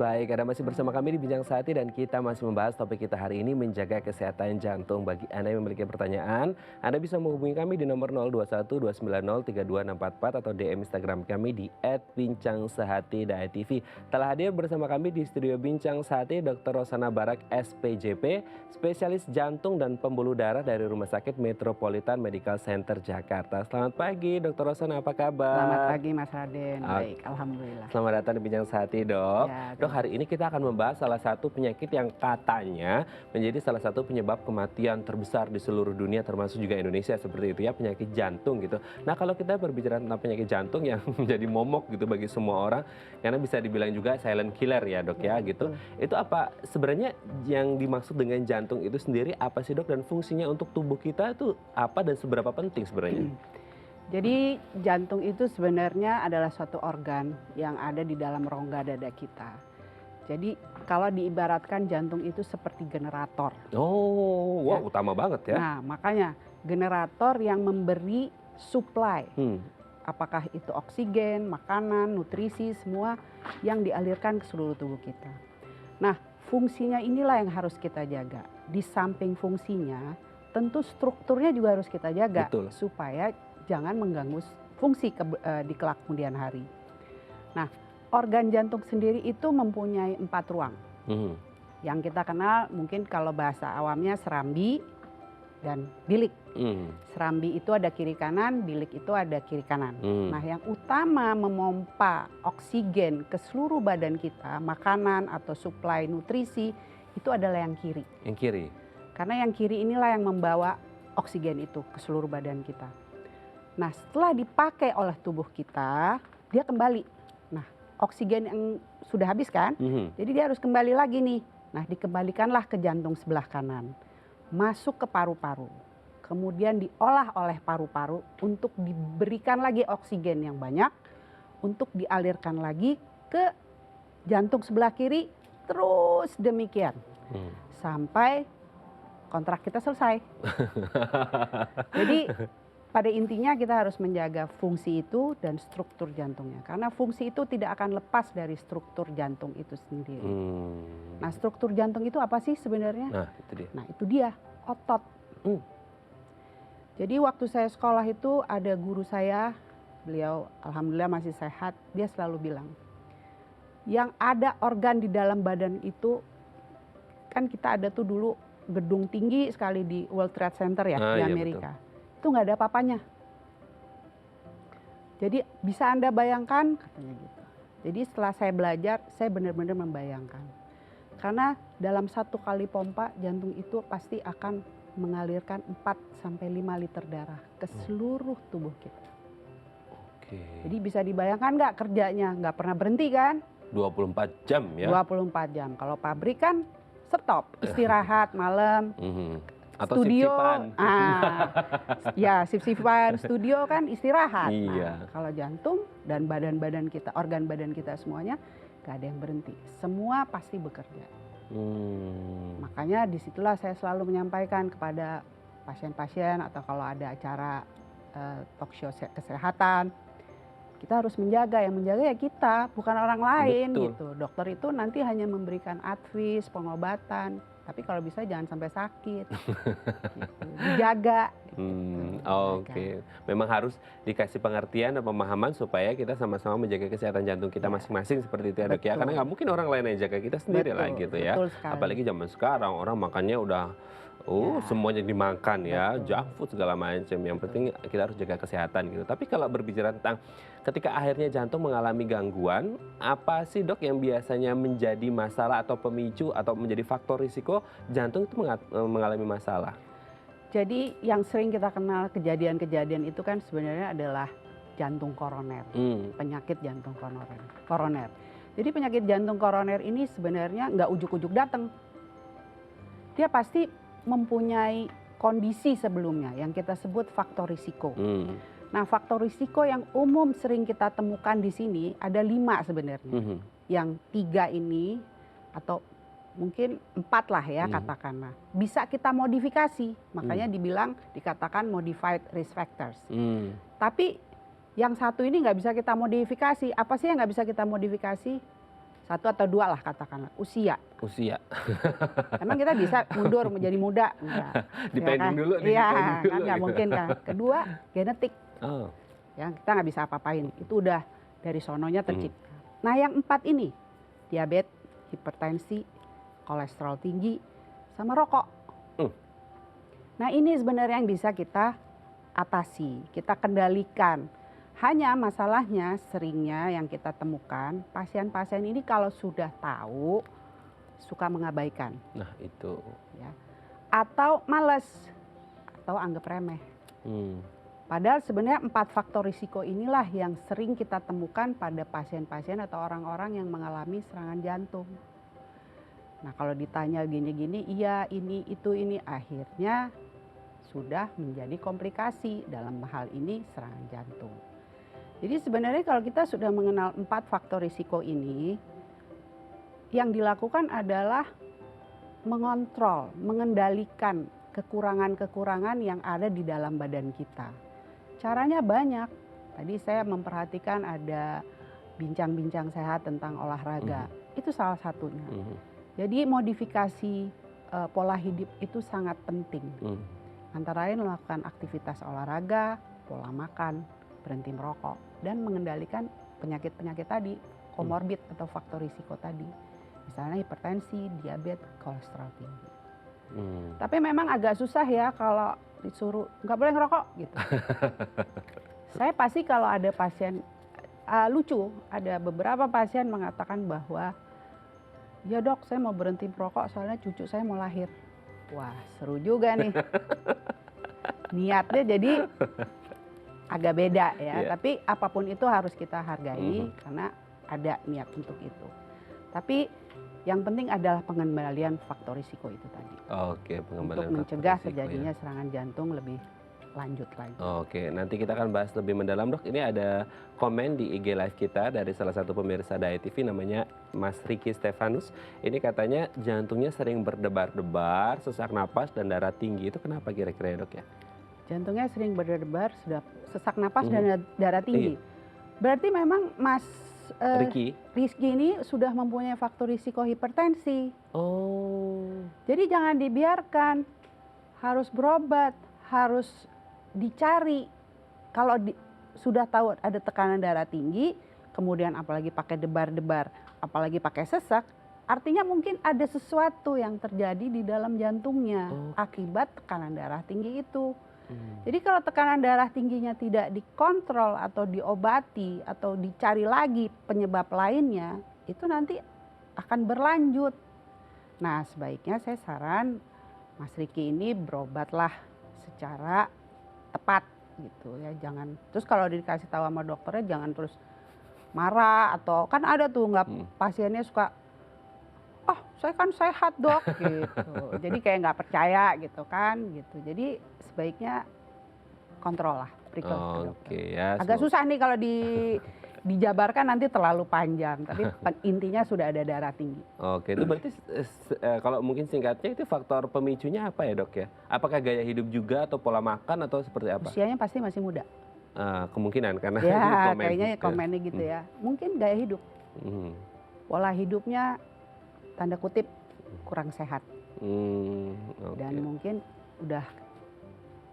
Baik, Anda masih bersama kami di Bincang Sehati dan kita masih membahas topik kita hari ini menjaga kesehatan jantung. Bagi Anda yang memiliki pertanyaan, Anda bisa menghubungi kami di nomor 0212903244 atau DM Instagram kami di @bincangsehati.tv. Telah hadir bersama kami di studio Bincang Sehati Dr. Rosana Barak SPJP, spesialis jantung dan pembuluh darah dari Rumah Sakit Metropolitan Medical Center Jakarta. Selamat pagi Dr. Rosana, apa Selamat kabar? pagi Mas Raden, baik, alhamdulillah. Selamat datang di Bincang Sehati, Dok. Ya, Dok, hari ini kita akan membahas salah satu penyakit yang katanya menjadi salah satu penyebab kematian terbesar di seluruh dunia, termasuk juga Indonesia, seperti itu ya, penyakit jantung gitu. Nah, kalau kita berbicara tentang penyakit jantung yang menjadi momok gitu bagi semua orang, karena bisa dibilang juga silent killer ya, Dok ya, gitu. Itu apa sebenarnya yang dimaksud dengan jantung itu sendiri apa sih, Dok, dan fungsinya untuk tubuh kita itu apa dan seberapa penting sebenarnya? Jadi jantung itu sebenarnya adalah suatu organ yang ada di dalam rongga dada kita. Jadi kalau diibaratkan jantung itu seperti generator. Oh, wah, Ya. utama banget ya. Nah, makanya generator yang memberi supply. Apakah itu oksigen, makanan, nutrisi, semua yang dialirkan ke seluruh tubuh kita. Nah, fungsinya inilah yang harus kita jaga. Di samping fungsinya, tentu strukturnya juga harus kita jaga. Betul. Supaya jangan mengganggu fungsi di kelak kemudian hari. Nah, organ jantung sendiri itu mempunyai 4 ruang. Yang kita kenal mungkin kalau bahasa awamnya serambi dan bilik. Serambi itu ada kiri kanan, bilik itu ada kiri kanan. Nah, yang utama memompa oksigen ke seluruh badan kita, makanan atau suplai nutrisi, itu adalah yang kiri. Yang kiri? Karena yang kiri inilah yang membawa oksigen itu ke seluruh badan kita. Nah, setelah dipakai oleh tubuh kita, dia kembali. Nah, oksigen yang sudah habis kan, jadi dia harus kembali lagi nih. Nah, dikembalikanlah ke jantung sebelah kanan, masuk ke paru-paru, kemudian diolah oleh paru-paru untuk diberikan lagi oksigen yang banyak, untuk dialirkan lagi ke jantung sebelah kiri, terus demikian sampai kontrak kita selesai. Jadi pada intinya kita harus menjaga fungsi itu dan struktur jantungnya. Karena fungsi itu tidak akan lepas dari struktur jantung itu sendiri. Nah, struktur jantung itu apa sih sebenarnya? Nah, itu dia. Nah, itu dia, otot. Jadi waktu saya sekolah itu ada guru saya, beliau alhamdulillah masih sehat, dia selalu bilang, yang ada organ di dalam badan itu, kan kita ada tuh dulu gedung tinggi sekali di World Trade Center ya, di Amerika. Betul. Itu nggak ada apa-apanya. Jadi bisa Anda bayangkan, katanya gitu. Jadi setelah saya belajar, saya benar-benar membayangkan. Karena dalam 1 kali pompa, jantung itu pasti akan mengalirkan 4-5 liter darah ke seluruh tubuh kita. Jadi bisa dibayangkan nggak kerjanya, nggak pernah berhenti kan? 24 jam ya? 24 jam. Kalau pabrik kan stop, istirahat malam. Atau studio, sip-sipan. Ya sip-sipan, studio kan istirahat. Iya. Nah, kalau jantung dan badan-badan kita, organ badan kita semuanya gak ada yang berhenti. Semua pasti bekerja. Makanya disitulah saya selalu menyampaikan kepada pasien-pasien atau kalau ada acara talk show kesehatan, kita harus menjaga, yang menjaga ya kita, bukan orang lain. Betul. Gitu. Dokter itu nanti hanya memberikan advice, pengobatan. Tapi kalau bisa jangan sampai sakit, gitu. Dijaga. Oke. Memang harus dikasih pengertian dan pemahaman supaya kita sama-sama menjaga kesehatan jantung kita masing-masing seperti itu ya, Dok ya. Karena nggak mungkin orang lain yang jaga, kita sendiri lah gitu ya. Apalagi zaman sekarang orang makannya udah semuanya dimakan ya, junk food segala macam. Yang penting kita harus jaga kesehatan gitu. Tapi kalau berbicara tentang ketika akhirnya jantung mengalami gangguan, apa sih, Dok, yang biasanya menjadi masalah atau pemicu atau menjadi faktor risiko jantung itu mengalami masalah? Jadi yang sering kita kenal kejadian-kejadian itu kan sebenarnya adalah jantung koroner, penyakit jantung koroner. Jadi penyakit jantung koroner ini sebenarnya nggak ujuk-ujuk datang. Dia pasti mempunyai kondisi sebelumnya yang kita sebut faktor risiko. Nah, faktor risiko yang umum sering kita temukan di sini ada 5 sebenarnya. Yang 3 ini atau mungkin 4 lah ya katakanlah. Bisa kita modifikasi, makanya dikatakan modified risk factors. Tapi yang satu ini nggak bisa kita modifikasi. Apa sih yang nggak bisa kita modifikasi? 1 atau 2 lah katakanlah, usia. Usia. Emang kita bisa mundur menjadi muda? Enggak. Dipending dulu. Iya, kan nggak mungkin kan. Kedua, genetik. Oh. Ya, kita nggak bisa apa-apain. Itu udah dari sononya tercipta. Nah, yang 4 ini, diabetes, hipertensi, kolesterol tinggi, sama rokok. Nah, ini sebenarnya yang bisa kita atasi, kita kendalikan. Hanya masalahnya seringnya yang kita temukan, pasien-pasien ini kalau sudah tahu, suka mengabaikan. Nah, itu. Ya. Atau malas, atau anggap remeh. Padahal sebenarnya 4 faktor risiko inilah yang sering kita temukan pada pasien-pasien atau orang-orang yang mengalami serangan jantung. Nah, kalau ditanya gini-gini, iya ini, itu, ini, akhirnya sudah menjadi komplikasi dalam hal ini serangan jantung. Jadi sebenarnya kalau kita sudah mengenal 4 faktor risiko ini, yang dilakukan adalah mengontrol, mengendalikan kekurangan-kekurangan yang ada di dalam badan kita. Caranya banyak. Tadi saya memperhatikan ada bincang-bincang sehat tentang olahraga. Itu salah satunya. Jadi modifikasi pola hidup itu sangat penting. Antara lain melakukan aktivitas olahraga, pola makan, berhenti merokok, dan mengendalikan penyakit-penyakit tadi, komorbid atau faktor risiko tadi. Misalnya hipertensi, diabetes, kolesterol tinggi. Tapi memang agak susah ya kalau disuruh nggak boleh ngerokok gitu. Saya pasti kalau ada pasien, lucu, ada beberapa pasien mengatakan bahwa, ya dok saya mau berhenti merokok soalnya cucu saya mau lahir. Wah seru juga nih. Niatnya jadi agak beda ya, tapi apapun itu harus kita hargai karena ada niat untuk itu. Tapi yang penting adalah pengembalian faktor risiko itu tadi. Oke, pengembalian untuk mencegah terjadinya serangan jantung lebih lanjut lagi. Oke, nanti kita akan bahas lebih mendalam dok. Ini ada komen di IG live kita dari salah satu pemirsa Daya TV namanya Mas Ricky Stefanus. Ini katanya jantungnya sering berdebar-debar, sesak napas dan darah tinggi. Itu kenapa kira-kira ya dok ya? Jantungnya sering berdebar, sesak napas dan darah tinggi. Berarti memang Mas Rizky ini sudah mempunyai faktor risiko hipertensi. Jadi jangan dibiarkan, harus berobat, harus dicari. Kalau sudah tahu ada tekanan darah tinggi, kemudian apalagi pakai debar-debar, apalagi pakai sesak, artinya mungkin ada sesuatu yang terjadi di dalam jantungnya akibat tekanan darah tinggi itu. Jadi kalau tekanan darah tingginya tidak dikontrol atau diobati atau dicari lagi penyebab lainnya, itu nanti akan berlanjut. Nah sebaiknya saya saran Mas Ricky ini berobatlah secara tepat gitu ya. Jangan, terus kalau dikasih tahu sama dokternya jangan terus marah atau kan ada tuh pasiennya suka, saya kan sehat dok gitu. Jadi kayak nggak percaya gitu kan gitu. Jadi sebaiknya kontrol lah, periksa ke dokter. Ya, agak susah nih kalau dijabarkan nanti terlalu panjang. Tapi intinya sudah ada darah tinggi. Oke, itu berarti kalau mungkin singkatnya itu faktor pemicunya apa ya dok ya? Apakah gaya hidup juga atau pola makan atau seperti apa? Usianya pasti masih muda. Kemungkinan karena ya kayaknya komennya gitu ya. Mungkin gaya hidup, pola hidupnya tanda kutip kurang sehat. Dan mungkin udah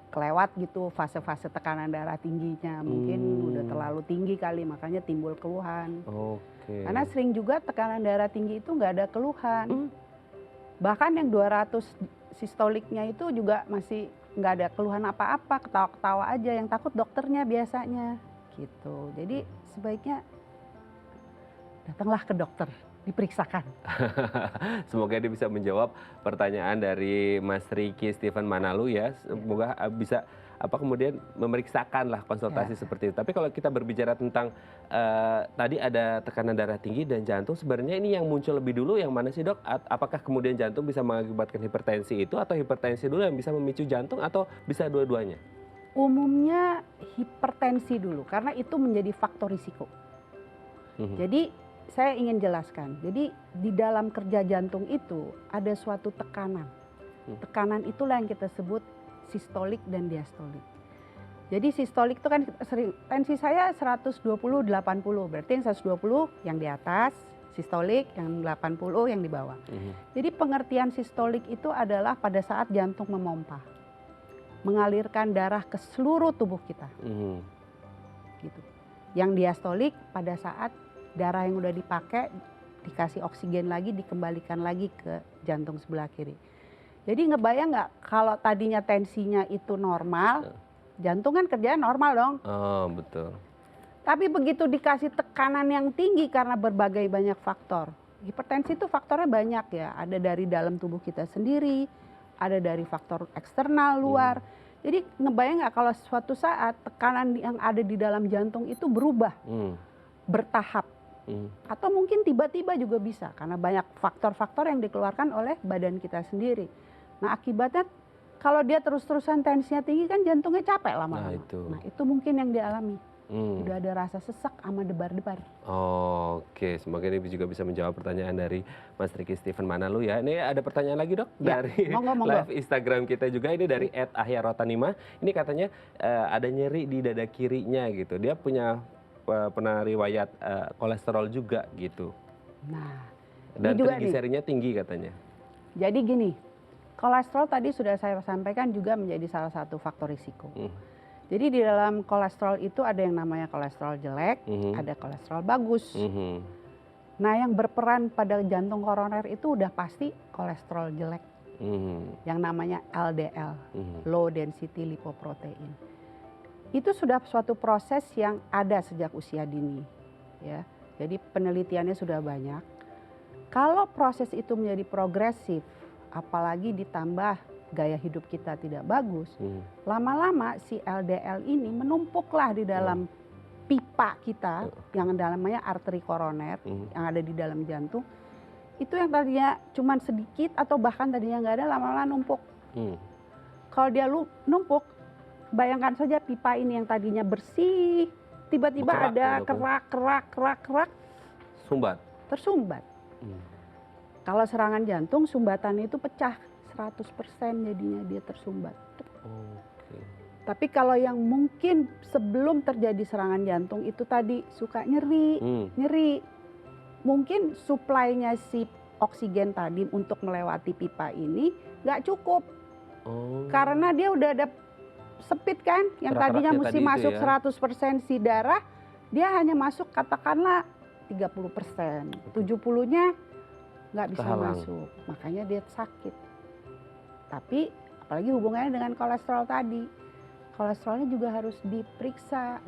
kelewat gitu fase-fase tekanan darah tingginya. Mungkin udah terlalu tinggi kali makanya timbul keluhan. Karena sering juga tekanan darah tinggi itu nggak ada keluhan. Bahkan yang 200 sistoliknya itu juga masih nggak ada keluhan apa-apa, ketawa-ketawa aja. Yang takut dokternya biasanya gitu. Jadi sebaiknya datanglah ke dokter, diperiksakan. Semoga dia bisa menjawab pertanyaan dari Mas Ricky Steven Manalu ya. Semoga bisa kemudian memeriksakan lah konsultasi seperti itu. Tapi kalau kita berbicara tentang tadi ada tekanan darah tinggi dan jantung, sebenarnya ini yang muncul lebih dulu yang mana sih dok? Apakah kemudian jantung bisa mengakibatkan hipertensi itu atau hipertensi dulu yang bisa memicu jantung atau bisa dua-duanya? Umumnya hipertensi dulu karena itu menjadi faktor risiko. Jadi saya ingin jelaskan, jadi di dalam kerja jantung itu ada suatu tekanan. Tekanan itulah yang kita sebut sistolik dan diastolik. Jadi sistolik itu kan tensi saya 120/80, berarti yang 120 yang di atas, sistolik, yang 80 yang di bawah. Jadi pengertian sistolik itu adalah pada saat jantung memompa, mengalirkan darah ke seluruh tubuh kita. Gitu. Yang diastolik pada saat darah yang udah dipakai dikasih oksigen lagi, dikembalikan lagi ke jantung sebelah kiri. Jadi ngebayang nggak kalau tadinya tensinya itu normal, jantung kan kerjanya normal dong. Oh betul. Tapi begitu dikasih tekanan yang tinggi karena berbagai banyak faktor. Hipertensi itu faktornya banyak ya, ada dari dalam tubuh kita sendiri, ada dari faktor eksternal luar. Jadi ngebayang nggak kalau suatu saat tekanan yang ada di dalam jantung itu berubah, bertahap. Atau mungkin tiba-tiba juga bisa karena banyak faktor-faktor yang dikeluarkan oleh badan kita sendiri. Nah akibatnya kalau dia terus-terusan tensinya tinggi kan jantungnya capek lama-lama. Nah itu mungkin yang dialami. Udah ada rasa sesak sama debar-debar. Oke, semoga ini juga bisa menjawab pertanyaan dari Mas Riki Steven Manalu ya. Ini ada pertanyaan lagi dok dari live Instagram kita juga, ini dari @ahyarotanima. Ini katanya ada nyeri di dada kirinya gitu. Dia pernah riwayat kolesterol juga gitu. Nah, dan trigliserinya tinggi katanya. Jadi gini, kolesterol tadi sudah saya sampaikan juga menjadi salah satu faktor risiko. Jadi di dalam kolesterol itu ada yang namanya kolesterol jelek, ada kolesterol bagus. Nah yang berperan pada jantung koroner itu udah pasti kolesterol jelek. Yang namanya LDL, low density lipoprotein. Itu sudah suatu proses yang ada sejak usia dini. Ya. Jadi penelitiannya sudah banyak. Kalau proses itu menjadi progresif, apalagi ditambah gaya hidup kita tidak bagus, lama-lama si LDL ini menumpuklah di dalam pipa kita yang namanya arteri koroner yang ada di dalam jantung. Itu yang tadinya cuma sedikit atau bahkan tadinya nggak ada, lama-lama numpuk. Kalau dia numpuk, bayangkan saja pipa ini yang tadinya bersih, tiba-tiba ada kerak, sumbat, tersumbat. Kalau serangan jantung sumbatannya itu pecah 100% jadinya dia tersumbat. Tapi kalau yang mungkin sebelum terjadi serangan jantung itu tadi suka nyeri, mungkin suplainya si oksigen tadi untuk melewati pipa ini nggak cukup, karena dia udah ada sepit kan, yang tadinya mesti masuk ya. 100% si darah, dia hanya masuk katakanlah 30%, 70-nya nggak bisa masuk, makanya dia sakit. Tapi apalagi hubungannya dengan kolesterol tadi, kolesterolnya juga harus diperiksa.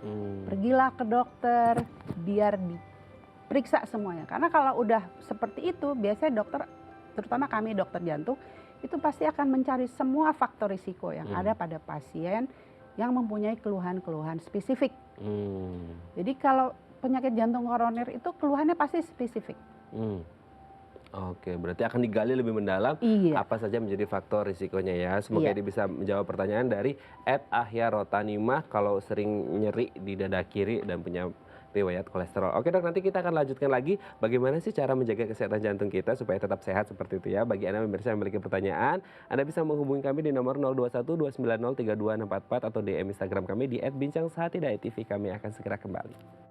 Pergilah ke dokter biar diperiksa semuanya. Karena kalau udah seperti itu biasanya dokter, terutama kami dokter jantung, itu pasti akan mencari semua faktor risiko yang ada pada pasien yang mempunyai keluhan-keluhan spesifik. Jadi kalau penyakit jantung koroner itu keluhannya pasti spesifik. Oke, berarti akan digali lebih mendalam apa saja menjadi faktor risikonya ya. Semoga ini bisa menjawab pertanyaan dari @ahyarotanima kalau sering nyeri di dada kiri dan punya riwayat kolesterol. Oke dok, nanti kita akan lanjutkan lagi bagaimana sih cara menjaga kesehatan jantung kita supaya tetap sehat seperti itu ya. Bagi Anda pemirsa yang memiliki pertanyaan, Anda bisa menghubungi kami di nomor 0212903264 atau DM Instagram kami di @bincangsehati.tv. Kami akan segera kembali.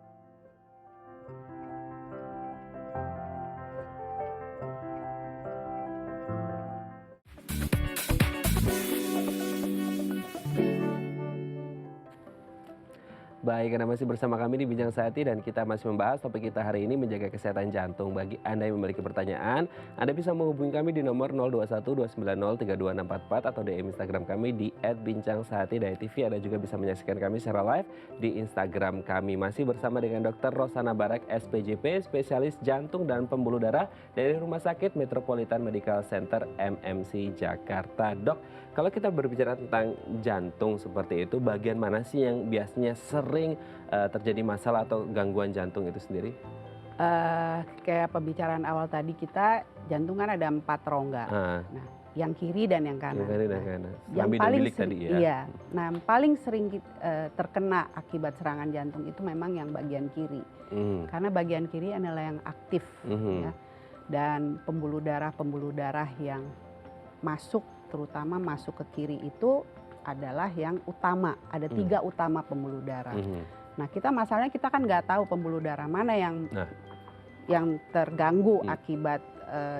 Baik, Anda masih bersama kami di Bincang Sehati dan kita masih membahas topik kita hari ini, menjaga kesehatan jantung. Bagi Anda yang memiliki pertanyaan, Anda bisa menghubungi kami di nomor 0212903264 atau DM Instagram kami di @bincangsehati.tv. Anda juga bisa menyaksikan kami secara live di Instagram kami. Masih bersama dengan Dr. Rosana Barak, SPJP, spesialis jantung dan pembuluh darah dari Rumah Sakit Metropolitan Medical Center MMC Jakarta. Dok, kalau kita berbicara tentang jantung seperti itu, bagian mana sih yang biasanya sering terjadi masalah atau gangguan jantung itu sendiri? Kayak pembicaraan awal tadi kita, jantung kan ada 4 rongga. Nah, yang kiri dan yang kanan. Yang kiri dan kanan. Yang paling sering, nah yang paling sering terkena akibat serangan jantung itu memang yang bagian kiri. Karena bagian kiri adalah yang aktif ya. Dan pembuluh darah yang masuk, terutama masuk ke kiri itu adalah yang utama. Ada 3 utama pembuluh darah. Nah masalahnya kita kan nggak tahu pembuluh darah mana yang yang terganggu akibat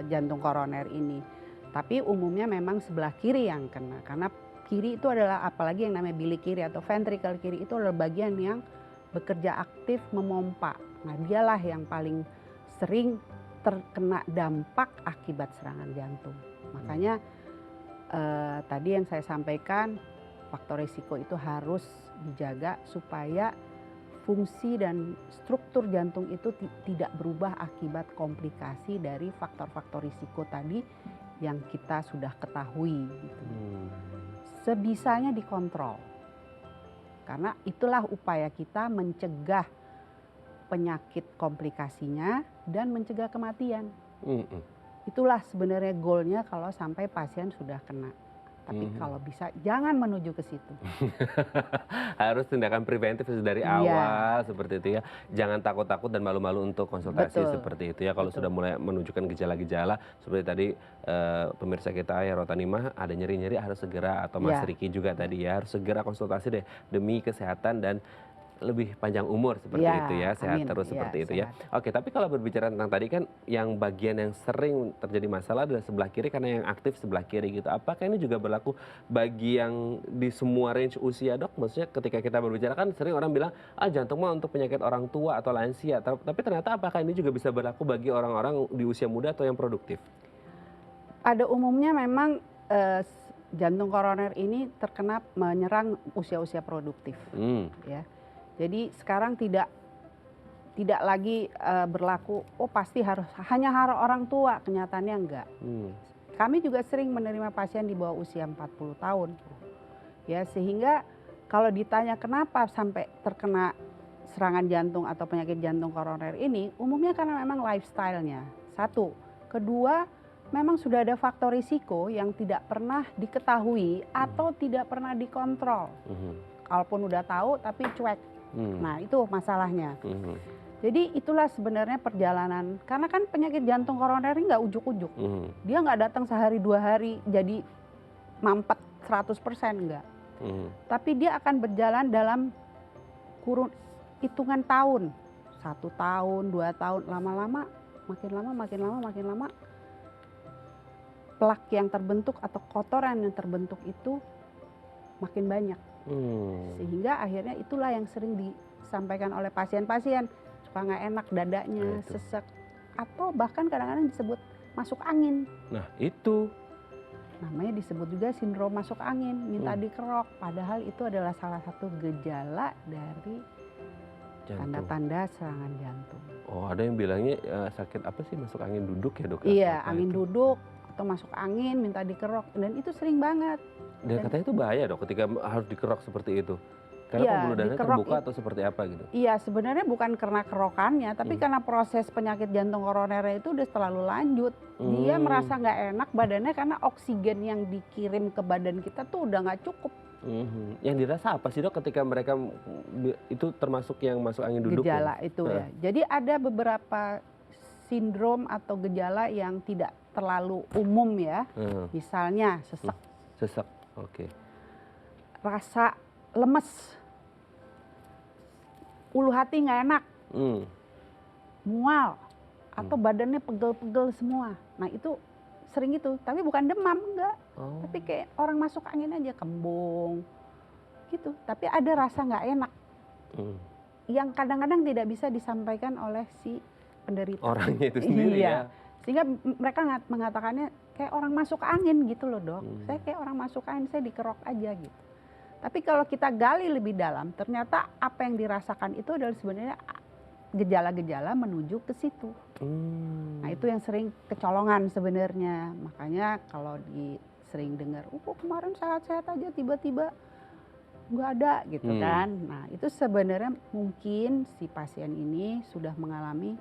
jantung koroner ini. Tapi umumnya memang sebelah kiri yang kena, karena kiri itu adalah, apalagi yang namanya bilik kiri atau ventricle kiri, itu adalah bagian yang bekerja aktif memompa. Nah, dialah yang paling sering terkena dampak akibat serangan jantung. Makanya tadi yang saya sampaikan, faktor risiko itu harus dijaga supaya fungsi dan struktur jantung itu tidak berubah akibat komplikasi dari faktor-faktor risiko tadi yang kita sudah ketahui. Gitu. Sebisanya dikontrol, karena itulah upaya kita mencegah penyakit komplikasinya dan mencegah kematian. Itulah sebenarnya goalnya kalau sampai pasien sudah kena. Tapi kalau bisa jangan menuju ke situ. Harus tindakan preventif dari awal seperti itu ya. Jangan takut-takut dan malu-malu untuk konsultasi seperti itu ya. Kalau sudah mulai menunjukkan gejala-gejala seperti tadi pemirsa kita ya Rotanimah ada nyeri-nyeri harus segera, atau Mas Riki juga tadi ya, harus segera konsultasi deh demi kesehatan dan lebih panjang umur seperti itu ya, sehat terus seperti itu ya. Oke, tapi kalau berbicara tentang tadi kan yang bagian yang sering terjadi masalah adalah sebelah kiri karena yang aktif sebelah kiri gitu. Apakah ini juga berlaku bagi yang di semua range usia, Dok? Maksudnya ketika kita berbicara kan sering orang bilang, jantung mah untuk penyakit orang tua atau lansia. Tapi ternyata apakah ini juga bisa berlaku bagi orang-orang di usia muda atau yang produktif? Pada umumnya memang jantung koroner ini terkena menyerang usia-usia produktif. Ya. Jadi sekarang tidak lagi berlaku, pasti hanya orang tua, kenyataannya enggak. Kami juga sering menerima pasien di bawah usia 40 tahun. Ya, sehingga kalau ditanya kenapa sampai terkena serangan jantung atau penyakit jantung koroner ini, umumnya karena memang lifestyle-nya. Satu. Kedua, memang sudah ada faktor risiko yang tidak pernah diketahui atau tidak pernah dikontrol. Kalaupun udah tahu tapi cuek. Nah, itu masalahnya. Jadi itulah sebenarnya perjalanan, karena kan penyakit jantung koroner ini nggak ujuk-ujuk. Dia nggak datang sehari 2 hari jadi mampet 100%, enggak. Tapi dia akan berjalan dalam kurun hitungan tahun. 1 tahun, 2 tahun, lama-lama, makin lama plak yang terbentuk atau kotoran yang terbentuk itu makin banyak. Sehingga akhirnya itulah yang sering disampaikan oleh pasien-pasien, suka nggak enak dadanya, sesek, atau bahkan kadang-kadang disebut masuk angin. Nah itu namanya disebut juga sindrom masuk angin, minta dikerok, padahal itu adalah salah satu gejala dari tanda-tanda serangan jantung. Oh, ada yang bilangnya sakit apa sih, masuk angin duduk ya, Dok? Iya, angin duduk atau masuk angin minta dikerok, dan itu sering banget. Dan katanya itu bahaya, Dok, ketika harus dikerok seperti itu. Karena pembuluh darahnya terbuka atau seperti apa gitu? Iya, sebenarnya bukan karena kerokannya, tapi karena proses penyakit jantung koronernya itu udah terlalu lanjut. Dia merasa nggak enak badannya karena oksigen yang dikirim ke badan kita tuh udah nggak cukup. Yang dirasa apa sih, Dok, ketika mereka itu termasuk yang masuk angin duduk? Gejala itu ya. Jadi ada beberapa sindrom atau gejala yang tidak terlalu umum ya. Misalnya sesek. Sesek, oke. Rasa lemes. Ulu hati nggak enak. Mual. Atau badannya pegel-pegel semua. Nah itu sering itu. Tapi bukan demam, enggak. Tapi kayak orang masuk angin aja, kembung. Gitu. Tapi ada rasa nggak enak. Yang kadang-kadang tidak bisa disampaikan oleh si penderita. Orangnya itu sendiri ya. Sehingga mereka mengatakannya kayak orang masuk angin gitu loh, Dok. Saya kayak orang masuk angin, saya dikerok aja gitu. Tapi kalau kita gali lebih dalam, ternyata apa yang dirasakan itu adalah sebenarnya gejala-gejala menuju ke situ. Nah itu yang sering kecolongan sebenarnya. Makanya kalau sering dengar, kemarin sehat-sehat aja tiba-tiba nggak ada gitu kan. Nah itu sebenarnya mungkin si pasien ini sudah mengalami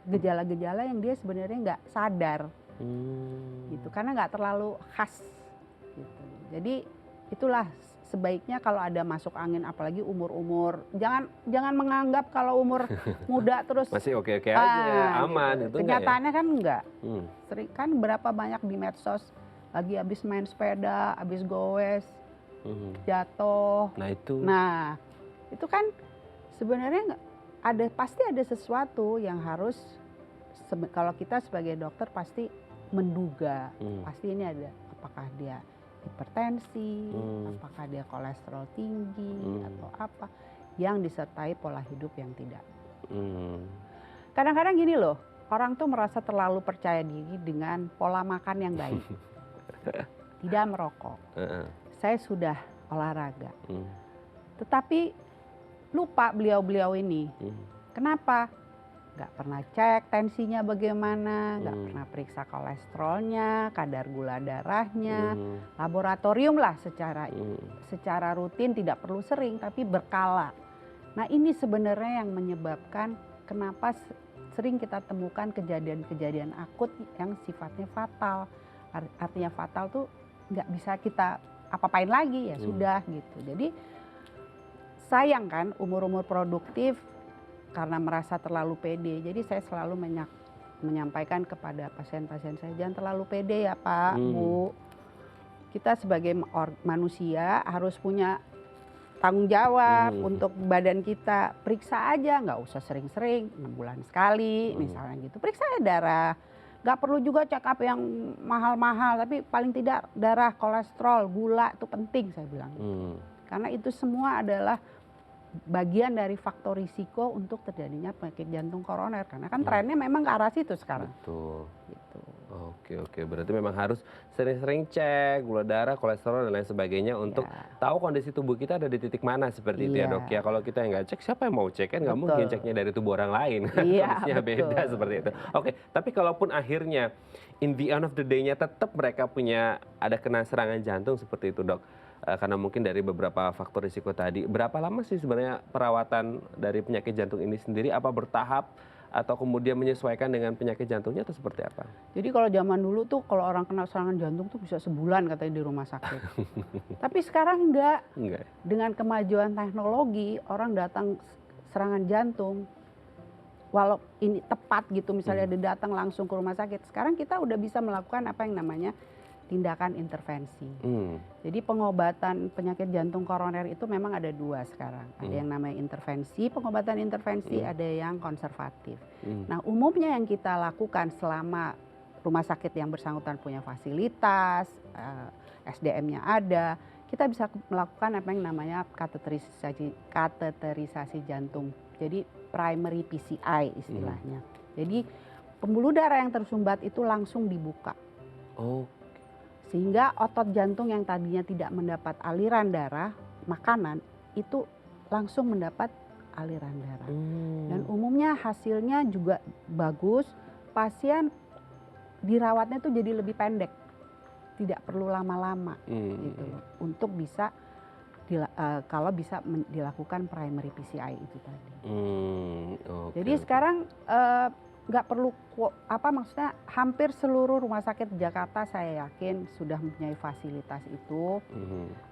gejala-gejala yang dia sebenarnya nggak sadar, gitu, karena nggak terlalu khas, gitu. Jadi itulah sebaiknya kalau ada masuk angin, apalagi umur-umur, jangan menganggap kalau umur muda terus masih oke-oke aja, aman. Gitu. Kenyataannya kan enggak. Sering kan berapa banyak di medsos lagi habis main sepeda, habis goes, jatuh. Nah itu. Nah itu kan sebenarnya pasti ada sesuatu yang harus kalau kita sebagai dokter pasti menduga, pasti ini ada, apakah dia hipertensi, apakah dia kolesterol tinggi atau apa yang disertai pola hidup yang tidak. Kadang-kadang gini loh, orang tuh merasa terlalu percaya diri dengan pola makan yang baik. Tidak merokok. Saya sudah olahraga. Tetapi lupa beliau-beliau ini. Kenapa? Nggak pernah cek tensinya bagaimana, nggak pernah periksa kolesterolnya, kadar gula darahnya, laboratorium lah secara rutin, tidak perlu sering tapi berkala. Nah ini sebenarnya yang menyebabkan kenapa sering kita temukan kejadian-kejadian akut yang sifatnya fatal. Artinya fatal tuh nggak bisa kita apa-apain lagi, ya sudah gitu. Jadi sayang kan umur-umur produktif karena merasa terlalu pede. Jadi saya selalu menyampaikan kepada pasien-pasien saya, jangan terlalu pede ya Pak, Bu. Kita sebagai manusia harus punya tanggung jawab untuk badan kita. Periksa aja, nggak usah sering-sering, 6 bulan sekali misalnya gitu. Periksa ya darah. Nggak perlu juga check up yang mahal-mahal, tapi paling tidak darah, kolesterol, gula itu penting saya bilang. Karena itu semua adalah bagian dari faktor risiko untuk terjadinya penyakit jantung koroner, karena kan trennya memang ke arah situ sekarang. Betul. Gitu. Oke, berarti memang harus sering-sering cek gula darah, kolesterol dan lain sebagainya untuk tahu kondisi tubuh kita ada di titik mana seperti itu ya Dok ya. Kalau kita nggak cek, siapa yang mau cek? Kan nggak mungkin ceknya dari tubuh orang lain. Kondisinya beda seperti itu. Oke, tapi kalaupun akhirnya in the end of the day-nya tetap mereka punya ada kena serangan jantung seperti itu Dok. Karena mungkin dari beberapa faktor risiko tadi, berapa lama sih sebenarnya perawatan dari penyakit jantung ini sendiri? Apa bertahap atau kemudian menyesuaikan dengan penyakit jantungnya atau seperti apa? Jadi kalau zaman dulu tuh kalau orang kena serangan jantung tuh bisa sebulan katanya di rumah sakit. Tapi sekarang enggak. Dengan kemajuan teknologi, orang datang serangan jantung, walau ini tepat gitu, misalnya dia datang langsung ke rumah sakit. Sekarang kita udah bisa melakukan apa yang namanya tindakan intervensi. Jadi pengobatan penyakit jantung koroner itu memang ada 2 sekarang. Ada yang namanya intervensi, pengobatan intervensi, ada yang konservatif. Nah umumnya yang kita lakukan selama rumah sakit yang bersangkutan punya fasilitas, SDM-nya ada, kita bisa melakukan apa yang namanya kateterisasi jantung. Jadi primary PCI istilahnya. Jadi pembuluh darah yang tersumbat itu langsung dibuka. Sehingga otot jantung yang tadinya tidak mendapat aliran darah, makanan, itu langsung mendapat aliran darah. Dan umumnya hasilnya juga bagus, pasien dirawatnya tuh jadi lebih pendek. Tidak perlu lama-lama gitu loh, untuk bisa kalau bisa dilakukan primary PCI itu tadi. Jadi sekarang nggak perlu maksudnya hampir seluruh rumah sakit di Jakarta saya yakin sudah mempunyai fasilitas itu.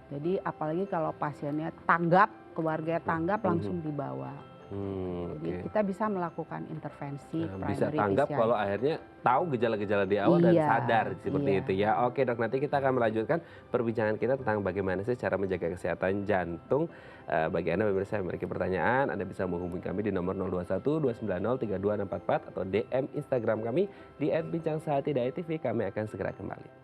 Jadi apalagi kalau pasiennya tanggap, keluarga tanggap langsung dibawa. Jadi kita bisa melakukan intervensi bisa tanggap PCI. Kalau akhirnya tahu gejala-gejala di awal dan sadar seperti itu ya. Oke Dok, nanti kita akan melanjutkan perbincangan kita tentang bagaimana sih cara menjaga kesehatan jantung. Bagi Anda pemirsa yang memiliki pertanyaan, Anda bisa menghubungi kami di nomor 021 290 32644 atau DM Instagram kami di @bincang_sehati.tv. Kami akan segera kembali.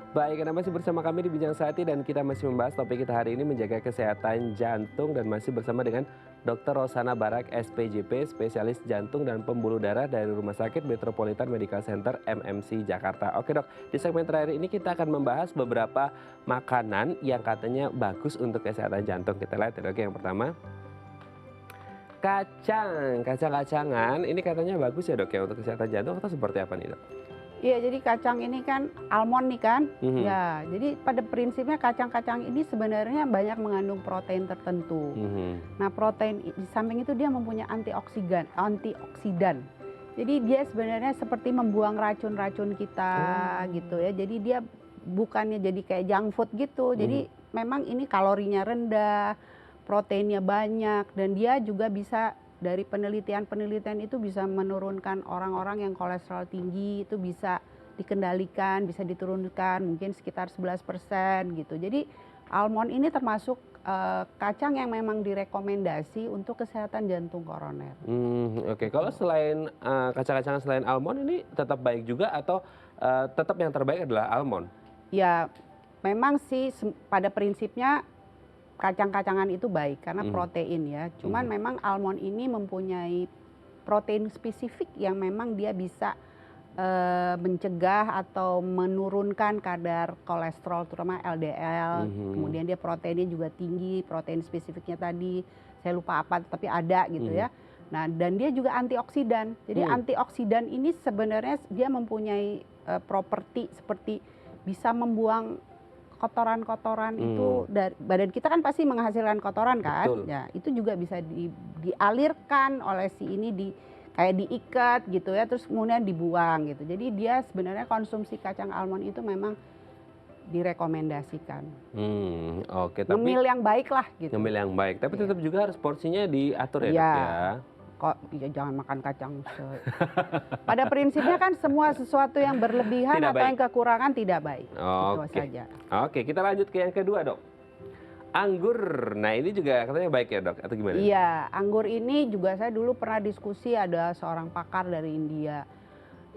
Baik, Anda masih bersama kami di Bincang Sehati dan kita masih membahas topik kita hari ini menjaga kesehatan jantung dan masih bersama dengan Dr. Rosana Barak, SPJP, spesialis jantung dan pembuluh darah dari Rumah Sakit Metropolitan Medical Center MMC Jakarta. Oke Dok, di segmen terakhir ini kita akan membahas beberapa makanan yang katanya bagus untuk kesehatan jantung. Kita lihat ya Dok, yang pertama kacang-kacangan ini katanya bagus ya Dok ya untuk kesehatan jantung atau seperti apa nih Dok? Iya, jadi kacang ini kan almond nih kan. Ya, jadi pada prinsipnya kacang-kacang ini sebenarnya banyak mengandung protein tertentu. Nah, protein di samping itu dia mempunyai antioksidan. Jadi dia sebenarnya seperti membuang racun-racun kita gitu ya. Jadi dia bukannya jadi kayak junk food gitu. Jadi memang ini kalorinya rendah, proteinnya banyak dan dia juga bisa dari penelitian-penelitian itu bisa menurunkan orang-orang yang kolesterol tinggi itu bisa dikendalikan, bisa diturunkan mungkin sekitar 11% gitu. Jadi almond ini termasuk kacang yang memang direkomendasi untuk kesehatan jantung koroner. Oke. Kalau selain kacang-kacangan selain almond ini tetap baik juga atau tetap yang terbaik adalah almond? Ya memang sih pada prinsipnya kacang-kacangan itu baik karena protein ya. Cuman memang almond ini mempunyai protein spesifik yang memang dia bisa mencegah atau menurunkan kadar kolesterol terutama LDL. Kemudian dia proteinnya juga tinggi, protein spesifiknya tadi saya lupa apa tapi ada gitu ya. Nah, dan dia juga antioksidan. Jadi antioksidan ini sebenarnya dia mempunyai properti seperti bisa membuang kotoran-kotoran itu dari badan kita kan pasti menghasilkan kotoran kan. Betul. Ya, itu juga bisa dialirkan oleh si ini kayak diikat gitu ya, terus kemudian dibuang gitu. Jadi dia sebenarnya konsumsi kacang almond itu memang direkomendasikan. Oke, tapi Ngemil yang baik lah gitu. ngemil yang baik, tapi tetap juga harus porsinya diatur ya, Dok ya. Kok ya jangan makan kacang. Pada prinsipnya kan semua sesuatu yang berlebihan Tidak atau baik. yang kekurangan tidak baik. Itu Oke. saja. Oke, kita lanjut ke yang kedua, Dok. Anggur. Nah, ini juga katanya baik ya, Dok, atau gimana? Iya, anggur ini juga saya dulu pernah diskusi ada seorang pakar dari India.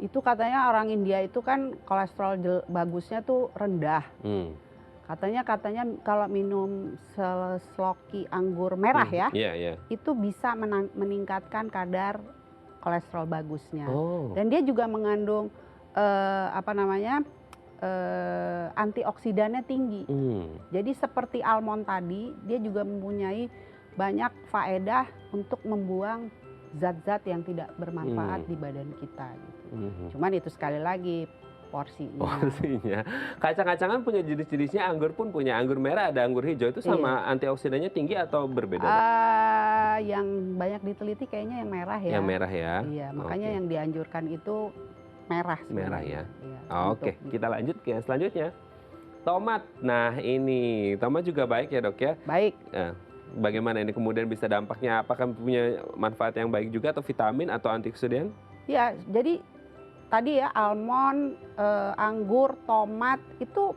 Itu katanya orang India itu kan kolesterol bagusnya tuh rendah. Katanya kalau minum seloki anggur merah ya, itu bisa meningkatkan kadar kolesterol bagusnya. Dan dia juga mengandung antioksidannya tinggi. Jadi seperti almond tadi, dia juga mempunyai banyak faedah untuk membuang zat-zat yang tidak bermanfaat di badan kita. Gitu. Cuman itu sekali lagi porsinya. Kacang-kacangan punya jenis-jenisnya, anggur pun punya. Anggur merah ada anggur hijau, itu sama antioksidannya tinggi atau berbeda? Yang banyak diteliti kayaknya yang merah ya. Yang merah ya? Iya, makanya yang dianjurkan itu merah sebenarnya. Merah ya? Iya, Oke, kita lanjut ke yang selanjutnya. Tomat. Nah ini, tomat juga baik ya, Dok ya? Baik. Bagaimana ini kemudian bisa dampaknya? Apakah punya manfaat yang baik juga atau vitamin atau antioksidan? Ya, jadi tadi ya almond, anggur, tomat itu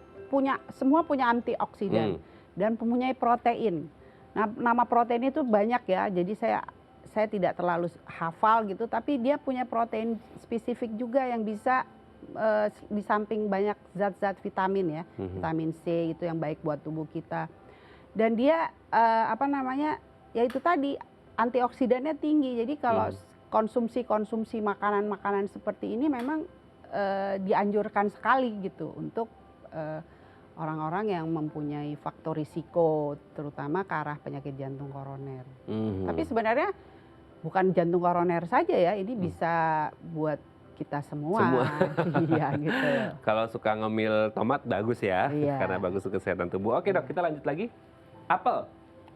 semua punya antioksidan dan mempunyai protein. Nah, nama protein itu banyak ya. Jadi saya tidak terlalu hafal gitu, tapi dia punya protein spesifik juga yang bisa di samping banyak zat-zat vitamin ya, vitamin C itu yang baik buat tubuh kita. Dan dia ya itu tadi antioksidannya tinggi. Jadi kalau konsumsi makanan-makanan seperti ini memang dianjurkan sekali gitu untuk orang-orang yang mempunyai faktor risiko terutama ke arah penyakit jantung koroner. Tapi sebenarnya bukan jantung koroner saja ya, ini bisa buat kita semua. Iya gitu. Kalau suka ngemil tomat bagus ya, karena bagus untuk kesehatan tubuh. Oke, Dok, kita lanjut lagi. Apel.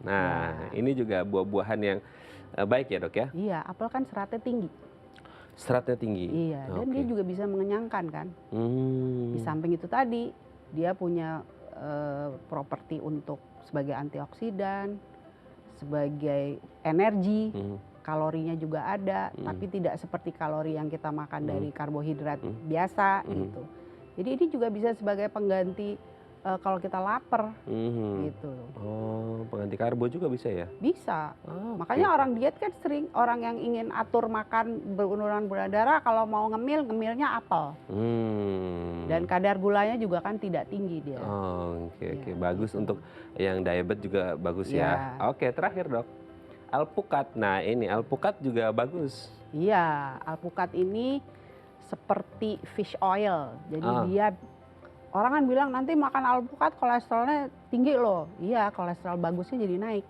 Nah, ini juga buah-buahan yang baik ya, Dok ya? Iya, apel kan seratnya tinggi. Seratnya tinggi? Iya, dan dia juga bisa mengenyangkan kan. Di samping itu tadi, dia punya properti untuk sebagai antioksidan, sebagai energi, kalorinya juga ada, tapi tidak seperti kalori yang kita makan dari karbohidrat biasa gitu. Jadi ini juga bisa sebagai pengganti kalau kita lapar gitu. Oh, pengganti karbo juga bisa ya? Bisa. Makanya orang diet kan sering, orang yang ingin atur makan penurunan gula darah kalau mau ngemilnya apel. Dan kadar gulanya juga kan tidak tinggi dia. Oke. Bagus untuk yang diabetes juga bagus ya. Oke, terakhir, Dok. Alpukat. Nah, ini alpukat juga bagus. Iya, alpukat ini seperti fish oil. Jadi dia orang kan bilang nanti makan alpukat kolesterolnya tinggi loh. Iya, kolesterol bagusnya jadi naik.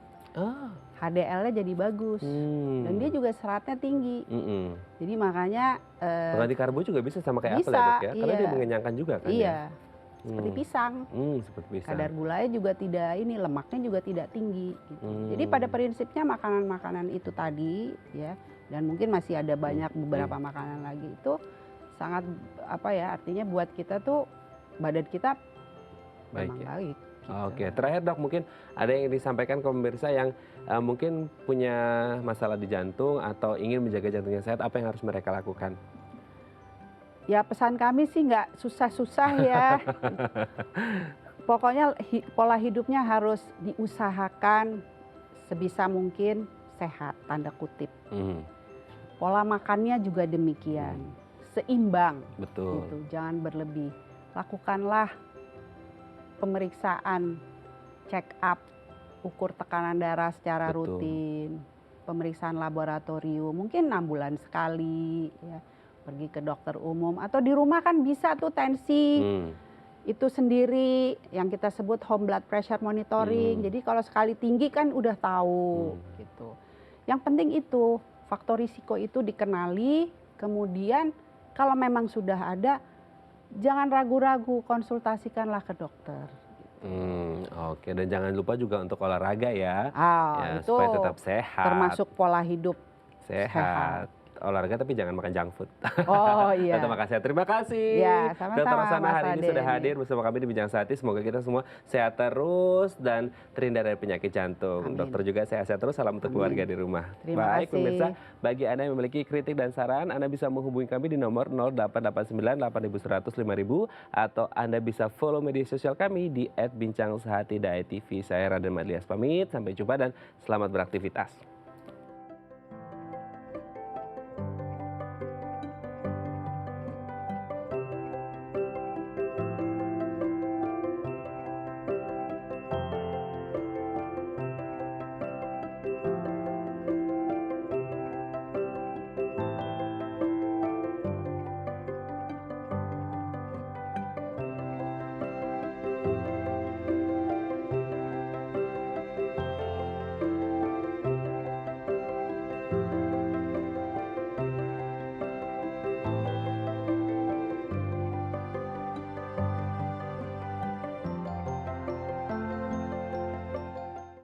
HDL-nya jadi bagus. Dan dia juga seratnya tinggi. Jadi makanya pengganti karbo juga bisa sama kayak apel ya, Dok ya? Karena dia mengenyangkan juga kan ya? Seperti pisang. Seperti pisang. Kadar gulanya juga lemaknya juga tidak tinggi gitu. Jadi pada prinsipnya makanan-makanan itu tadi ya, dan mungkin masih ada banyak beberapa makanan lagi itu sangat artinya buat kita tuh badan kita memang baik Oke, terakhir dok, mungkin ada yang disampaikan ke pemirsa yang mungkin punya masalah di jantung atau ingin menjaga jantungnya sehat, apa yang harus mereka lakukan? Ya pesan kami sih nggak susah-susah ya. Pokoknya pola hidupnya harus diusahakan sebisa mungkin sehat, tanda kutip. Pola makannya juga demikian, seimbang. Betul. Gitu, jangan berlebih. Lakukanlah pemeriksaan, check up, ukur tekanan darah secara rutin, pemeriksaan laboratorium, mungkin 6 bulan sekali, ya, pergi ke dokter umum atau di rumah kan bisa tuh tensi itu sendiri yang kita sebut home blood pressure monitoring. Jadi kalau sekali tinggi kan udah tahu gitu. Yang penting itu faktor risiko itu dikenali, kemudian kalau memang sudah ada, jangan ragu-ragu, konsultasikanlah ke dokter. Oke, dan jangan lupa juga untuk olahraga ya, itu supaya tetap sehat. Termasuk pola hidup sehat. Olahraga tapi jangan makan junk food. Oh iya. Terima kasih. Ya, sama-sama, Dr. Rosanna hari ini Raden. sudah hadir bersama kami di Bincang Sehati. Semoga kita semua sehat terus dan terhindar dari penyakit jantung. Amin. Dokter juga sehat-sehat terus. Salam untuk keluarga di rumah. Terima Baik kasih. pemirsa, bagi Anda yang memiliki kritik dan saran, Anda bisa menghubungi kami di nomor 0889 8100 5000 atau Anda bisa follow media sosial kami di @bincangsehati.tv. Saya Raden Madlias pamit, sampai jumpa dan selamat beraktivitas.